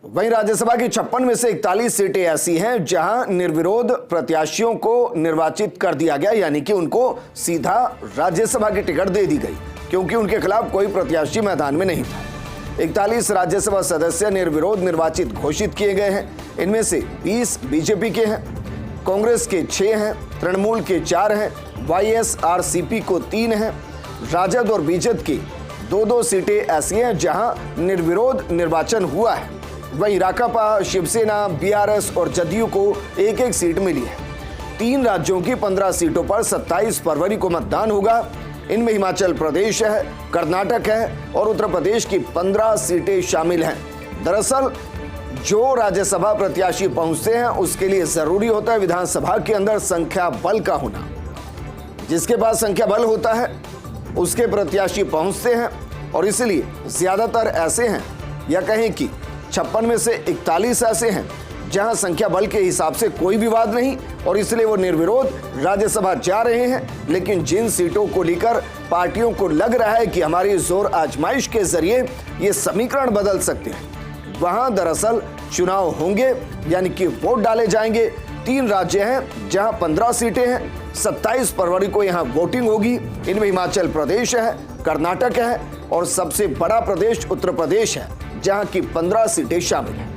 वहीं राज्यसभा की 56 में से 41 सीटें ऐसी हैं जहां निर्विरोध प्रत्याशियों को निर्वाचित कर दिया गया, यानी कि उनको सीधा राज्यसभा की टिकट दे दी गई क्योंकि उनके खिलाफ कोई प्रत्याशी मैदान में नहीं था। 41 राज्यसभा सदस्य निर्विरोध निर्वाचित घोषित किए गए हैं। इनमें से 20 बीजेपी के हैं, कांग्रेस के 6 हैं, तृणमूल के 4 हैं, वाईएसआरसीपी को 3 हैं, राजद और बीजेपी की 2-2 सीटें ऐसी हैं जहां निर्विरोध निर्वाचन हुआ है। वहीं राकापा, शिवसेना, बीआरएस और जदयू को 1-1 सीट मिली है। 3 राज्यों की 15 सीटों पर 27 फरवरी को मतदान होगा। इनमें हिमाचल प्रदेश है, कर्नाटक है और उत्तर प्रदेश की 15 सीटें शामिल हैं। दरअसल जो राज्यसभा प्रत्याशी पहुंचते हैं उसके लिए जरूरी होता है विधानसभा के अंदर संख्या बल का होना। जिसके पास संख्या बल होता है उसके प्रत्याशी पहुंचते हैं और इसलिए ज्यादातर ऐसे हैं, या कहें कि 56 में से 41 ऐसे हैं जहां संख्या बल के हिसाब से कोई विवाद नहीं और इसलिए वो निर्विरोध राज्यसभा जा रहे हैं। लेकिन जिन सीटों को लेकर पार्टियों को लग रहा है कि हमारी जोर आजमाइश के जरिए ये समीकरण बदल सकते हैं, वहां दरअसल चुनाव होंगे, यानी कि वोट डाले जाएंगे। 3 राज्य हैं जहां 15 सीटें हैं। 27 फरवरी को यहां वोटिंग होगी। इनमें हिमाचल प्रदेश है, कर्नाटक है और सबसे बड़ा प्रदेश उत्तर प्रदेश है जहां की 15 सीटें शामिल हैं।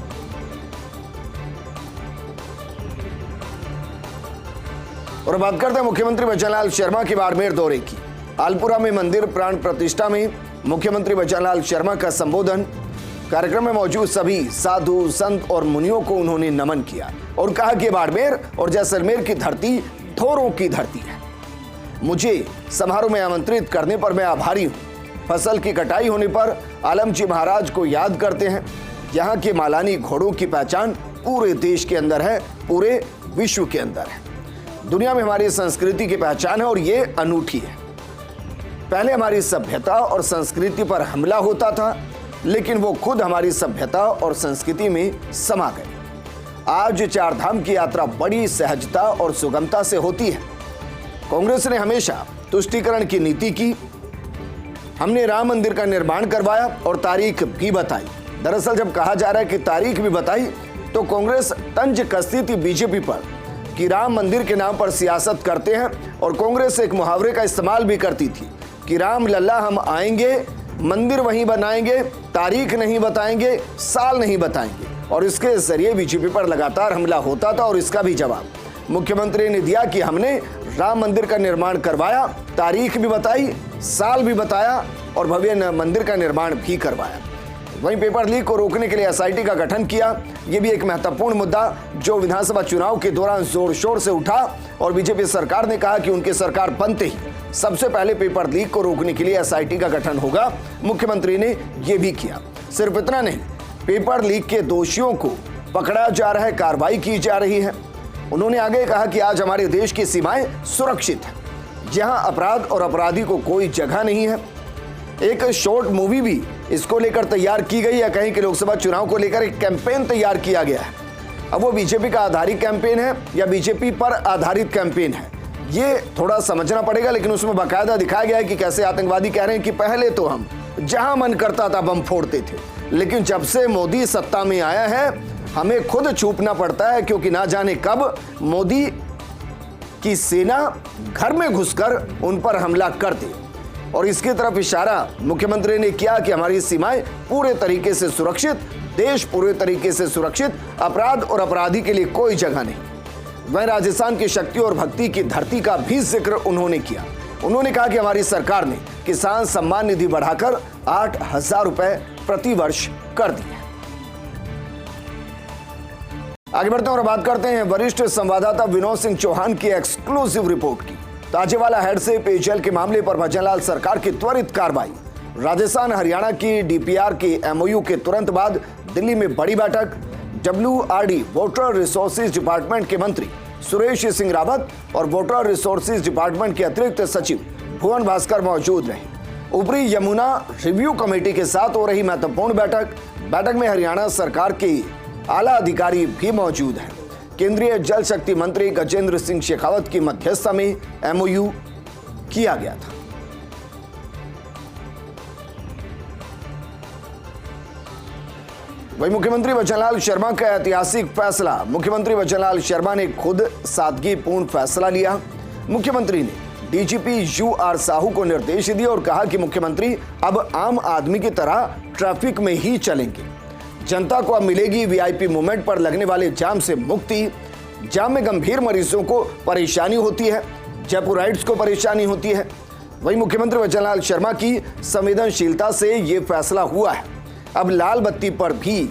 और बात करते हैं मुख्यमंत्री बचनलाल शर्मा के बाड़मेर दौरे की। आलपुरा में मंदिर प्राण प्रतिष्ठा में मुख्यमंत्री बचनलाल शर्मा का संबोधन। कार्यक्रम में मौजूद सभी साधु संत और मुनियों को उन्होंने नमन किया और कहा कि बाड़मेर और जैसलमेर की धरती थोरों की धरती है। मुझे समारोह में आमंत्रित करने पर मैं आभारी हूं। फसल की कटाई होने पर आलमजी महाराज को याद करते हैं। यहाँ के मालानी घोड़ों की पहचान पूरे देश के अंदर है, पूरे विश्व के अंदर है। दुनिया में हमारी संस्कृति की पहचान है और ये अनूठी है। पहले हमारी सभ्यता और संस्कृति पर हमला होता था, लेकिन वो खुद हमारी सभ्यता और संस्कृति में समा गए। आज 4 धाम की यात्रा बड़ी सहजता और सुगमता से होती है। कांग्रेस ने हमेशा तुष्टीकरण की नीति की। हमने राम मंदिर का निर्माण करवाया और तारीख भी बताई। दरअसल जब कहा जा रहा है कि तारीख भी बताई, तो कांग्रेस तंज कसती थी बीजेपी पर कि राम मंदिर के नाम पर सियासत करते हैं, और कांग्रेस एक मुहावरे का इस्तेमाल भी करती थी कि राम लल्ला हम आएंगे, मंदिर वहीं बनाएंगे, तारीख नहीं बताएंगे, साल नहीं बताएंगे। और इसके जरिए बीजेपी पर लगातार हमला होता था और इसका भी जवाब मुख्यमंत्री ने दिया कि हमने राम मंदिर का निर्माण करवाया, तारीख भी बताई, साल भी बताया और भव्य मंदिर का निर्माण भी करवाया। वहीं पेपर लीक को रोकने के लिए एसआईटी का गठन किया। यह भी एक महत्वपूर्ण मुद्दा जो विधानसभा चुनाव के दौरान जोर शोर से उठा और बीजेपी सरकार ने कहा कि उनकी सरकार बनते ही सबसे पहले पेपर लीक को रोकने के लिए एसआईटी का गठन होगा। मुख्यमंत्री ने यह भी किया। सिर्फ इतना नहीं, पेपर लीक के दोषियों को पकड़ा जा रहा है, कार्रवाई की जा रही है। उन्होंने आगे कहा कि आज हमारे देश की सीमाएं सुरक्षित है, जहां अपराध और अपराधी को कोई जगह नहीं है। एक शॉर्ट मूवी भी इसको लेकर तैयार की गई है। कहीं कि लोकसभा चुनाव को लेकर एक कैंपेन तैयार किया गया है। अब वो बीजेपी का आधारित कैंपेन है या बीजेपी पर आधारित कैंपेन है, ये थोड़ा समझना पड़ेगा। लेकिन उसमें बाकायदा दिखाया गया है कि कैसे आतंकवादी कह रहे हैं कि पहले तो हम जहां मन करता था बम फोड़ते थे, लेकिन जब से मोदी सत्ता में आया है हमें खुद छुपना पड़ता है, क्योंकि ना जाने कब मोदी की सेना घर में घुसकर उन पर हमला कर दे। और इसकी तरफ इशारा मुख्यमंत्री ने किया कि हमारी सीमाएं पूरे तरीके से सुरक्षित, देश पूरे तरीके से सुरक्षित, अपराध और अपराधी के लिए कोई जगह नहीं। वहीं राजस्थान की शक्ति और भक्ति की धरती का भी जिक्र उन्होंने किया। उन्होंने कहा कि हमारी सरकार ने किसान सम्मान निधि बढ़ाकर 8,000 रुपए प्रति वर्ष कर दिए। आगे बढ़ते हैं और बात करते हैं वरिष्ठ संवाददाता विनोद सिंह चौहान की एक्सक्लूसिव रिपोर्ट की। ताजेवाला हेड से पेयजल के मामले पर भजनलाल सरकार की त्वरित कार्रवाई। राजस्थान हरियाणा की डीपीआर की एमओयू के तुरंत बाद दिल्ली में बड़ी बैठक। WRD वाटर रिसोर्सेज डिपार्टमेंट के मंत्री सुरेश सिंह रावत और वाटर रिसोर्सेज डिपार्टमेंट के अतिरिक्त सचिव भुवन भास्कर मौजूद रहे। ऊपरी यमुना रिव्यू कमेटी के साथ हो रही महत्वपूर्ण बैठक में हरियाणा सरकार के आला अधिकारी भी मौजूद हैं। केंद्रीय जल शक्ति मंत्री गजेंद्र सिंह शेखावत की मध्यस्थता में एमओयू किया गया था। वहीं मुख्यमंत्री बचनलाल शर्मा का ऐतिहासिक फैसला। मुख्यमंत्री बचनलाल शर्मा ने खुद सादगीपूर्ण फैसला लिया। मुख्यमंत्री ने डीजीपी यूआर साहू को निर्देश दिया और कहा कि मुख्यमंत्री अब आम आदमी की तरह ट्रैफिक में ही चलेंगे। जनता को अब मिलेगी वीआईपी मूवमेंट पर लगने वाले जाम से मुक्ति। जाम में गंभीर मरीजों को परेशानी होती है, जयपुराइट्स को परेशानी होती है। वहीं मुख्यमंत्री बचनलाल शर्मा की संवेदनशीलता से ये फैसला हुआ है। अब लाल बत्ती पर भी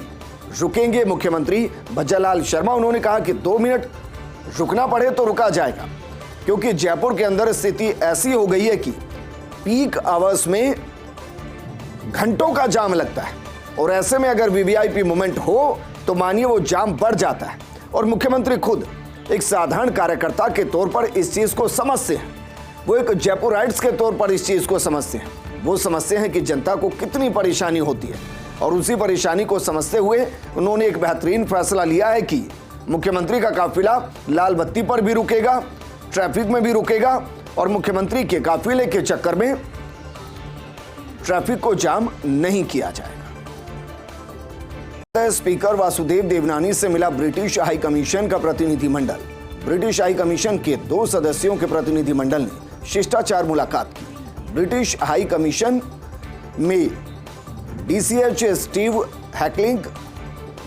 रुकेंगे मुख्यमंत्री बचनलाल शर्मा। उन्होंने कहा कि 2 मिनट रुकना पड़े तो रुका जाएगा, क्योंकि जयपुर के अंदर स्थिति ऐसी हो गई है कि पीक आवर्स में घंटों का जाम लगता है और ऐसे में अगर वीवीआईपी मूवमेंट हो तो मानिए वो जाम बढ़ जाता है। और मुख्यमंत्री खुद एक साधारण कार्यकर्ता के तौर पर इस चीज को समझते हैं, वो एक जयपुराइट्स के तौर पर इस चीज को समझते हैं। वो समझते हैं कि जनता को कितनी परेशानी होती है और उसी परेशानी को समझते हुए उन्होंने एक बेहतरीन फैसला लिया है कि मुख्यमंत्री का काफिला लाल बत्ती पर भी रुकेगा, ट्रैफिक में भी रुकेगा और मुख्यमंत्री के काफिले के चक्कर में ट्रैफिक को जाम नहीं किया जाएगा। स्पीकर वासुदेव देवनानी से मिला ब्रिटिश हाई कमीशन का प्रतिनिधिमंडल। ब्रिटिश हाई कमीशन के 2 सदस्यों के प्रतिनिधिमंडल ने शिष्टाचार मुलाकात की। ब्रिटिश हाई कमीशन में DCH Steve heckling,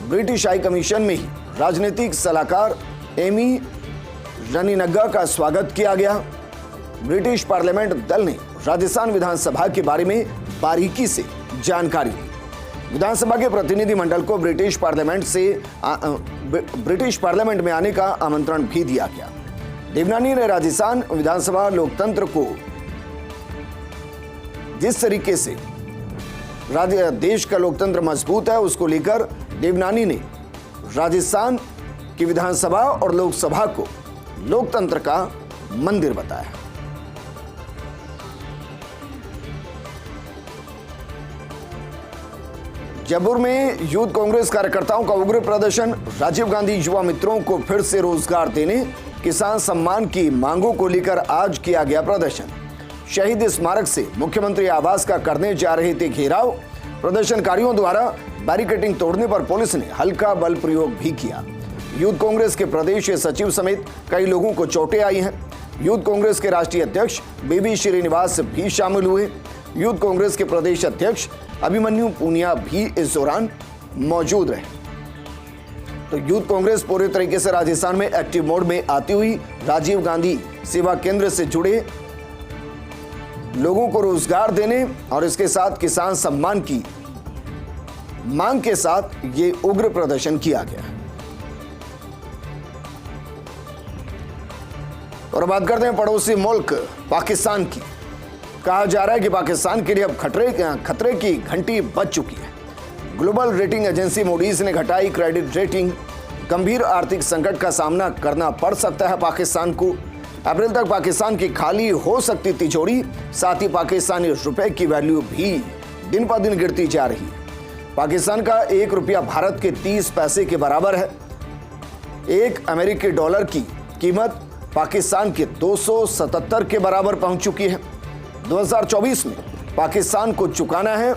British high commission में ही राजनीतिक सलाहकार एमी रनीनग्गा का स्वागत किया गया। ब्रिटिश पार्लियामेंट दल ने राजस्थान विधानसभा के बारे में बारीकी से जानकारी दी। विधानसभा के प्रतिनिधिमंडल को ब्रिटिश पार्लियामेंट में आने का आमंत्रण भी दिया गया। देवनानी ने राजस्थान विधानसभा लोकतंत्र को जिस तरीके से देश का लोकतंत्र मजबूत है उसको लेकर देवनानी ने राजस्थान की विधानसभा और लोकसभा को लोकतंत्र का मंदिर बताया। जयपुर में यूथ कांग्रेस कार्यकर्ताओं का उग्र प्रदर्शन। राजीव गांधी युवा मित्रों को फिर से रोजगार देने, किसान सम्मान की मांगों को लेकर आज किया गया प्रदर्शन। शहीद स्मारक से मुख्यमंत्री आवास का करने जा रहे थे घेराव। प्रदर्शनकारियों द्वारा बैरिकेडिंग तोड़ने पर पुलिस ने हल्का बल प्रयोग भी किया। यूथ कांग्रेस के प्रदेश सचिव समेत कई लोगों को चोटें आई हैं। यूथ कांग्रेस के राष्ट्रीय अध्यक्ष बीबी श्रीनिवास भी शामिल हुए। यूथ कांग्रेस के प्रदेश अध्यक्ष अभिमन्यु पूनिया भी इस दौरान मौजूद रहे। तो यूथ कांग्रेस पूरे तरीके से राजस्थान में एक्टिव मोड में आती हुई राजीव गांधी सेवा केंद्र से जुड़े लोगों को रोजगार देने और इसके साथ किसान सम्मान की मांग के साथ ये उग्र प्रदर्शन किया गया। और बात करते हैं पड़ोसी मुल्क पाकिस्तान की। कहा जा रहा है कि पाकिस्तान के लिए अब खतरे की घंटी बज चुकी है। ग्लोबल रेटिंग एजेंसी मूडीज ने घटाई क्रेडिट रेटिंग। गंभीर आर्थिक संकट का सामना करना पड़ सकता है पाकिस्तान को। अप्रैल तक पाकिस्तान की खाली हो सकती तिजोरी, साथ ही पाकिस्तानी रुपए की वैल्यू भी दिन पर दिन गिरती जा रही है। पाकिस्तान का 1 रुपया भारत के 30 पैसे के बराबर है। 1 अमेरिकी डॉलर की कीमत पाकिस्तान के 277 के बराबर पहुंच चुकी है। 2024 में पाकिस्तान को चुकाना है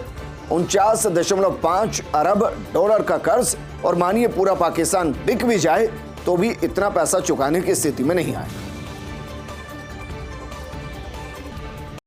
49.5 अरब डॉलर का कर्ज। और मानिए पूरा पाकिस्तान बिक भी जाए तो भी इतना पैसा चुकाने की स्थिति में नहीं आएगा।